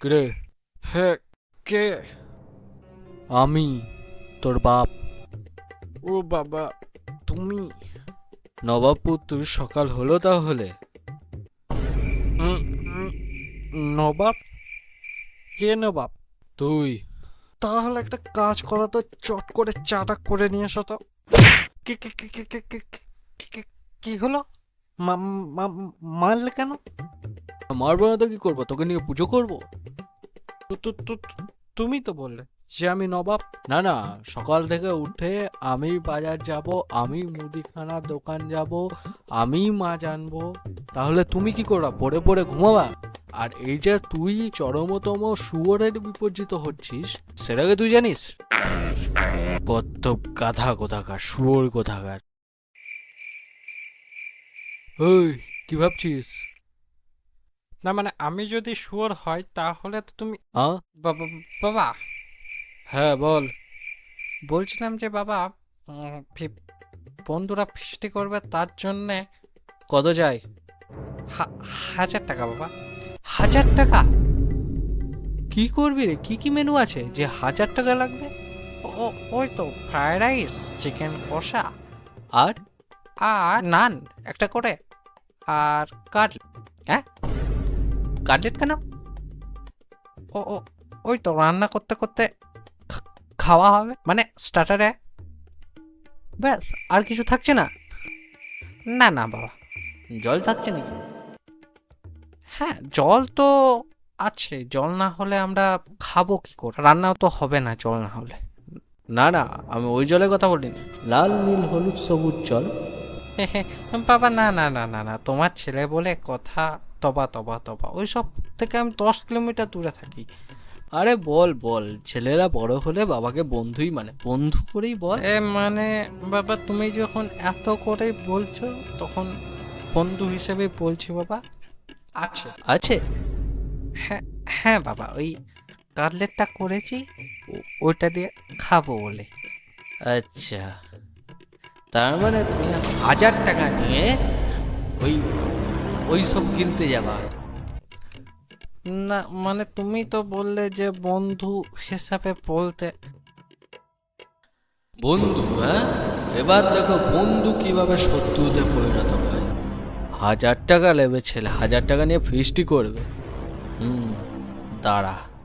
রে, হে, কে? আমি তোর বাপ। ও বাবা, তুমি? নবাবপুর, তুই সকাল হলো তাহলে? উম, উম, নবাব? কে নবাব? তুই? তাহলে একটা কাজ করো তো, চট করে চাটা করে নিয়ে এসো তো। কি কি কি কি কি কি কি- কি- কি হলো? মারলে কেন? মারবো না তো কি করবো? তোকে নিয়ে পুজো করবো? তুমি তো বললে যে আমি নবাব। না না, সকাল থেকে উঠে আমি বাজার যাব, আমি মুদিখানার দোকান যাব, আমি মাছ আনবো। তাহলে তুমি কি করবা? পড়ে পড়ে ঘুমাবা? আর এই যে তুই চরমতম শুয়োরের বিপর্যিত হচ্ছিস, সেটাকে তুই জানিস? কত গাধা কোথাকার, শুয়োর কোথাকার। ওই, কি ভাবছিস? না মানে আমি যদি শুয়োর হয় তাহলে তো তুমি বাবা। হ্যাঁ বল। বলছিলাম যে বাবা, বন্ধুরা ফিস্টি করবে তার জন্যে কত চাই? 1000 টাকা বাবা। 1000 টাকা? কি করবি রে? কি কি মেনু আছে যে 1000 টাকা লাগবে? ওই তো ফ্রাইড রাইস, চিকেন কষা, আর আর নান একটা করে, আর কাটলেট। হ্যাঁ, কাটলেট কেন? ও ও ওই তো রান্না করতে করতে খাওয়া হবে, মানে স্টার্টারে। ব্যাস, আর কিছু থাকছে না? না না বাবা। জল থাকছে নাকি? হ্যাঁ, জল তো আছে। জল না হলে আমরা খাবো কি করে? রান্নাও তো হবে না জল না হলে। না না, আমি ওই জলের কথা বলিনি। লাল নীল হলুদ সবুজ জল। বাবা না না না না না, তোমার ছেলে বলে কথা। তবা তবা তবা, ওই সব থেকে আমি 10 কিলোমিটার দূরে থাকি। আরে বল বল, ছেলেরা বড় হলে বাবাকে বন্ধুই মানে, বন্ধু করেই বল। মানে বাবা, তুমি যখন এত করে বলছো তখন বন্ধু হিসেবে বলছি বাবা। আছে আছে। হ্যাঁ হ্যাঁ বাবা, ওই কাটলেটটা করেছি, ওইটা দিয়ে খাবো বলে। আচ্ছা, তার মানে তুমি 1000 টাকা নিয়ে ওই ওই সব গিলতে যাবা? না মানে তুমি তো বললে যে বন্ধু হিসাবে বলতে। বন্ধু? হ্যাঁ, এবার দেখো বন্ধু কিভাবে শত্রুতে পরিণত হয়। 1000 টাকা নেবে ছেলে, 1000 টাকা নিয়ে ফিস্টি করবে। দাঁড়া।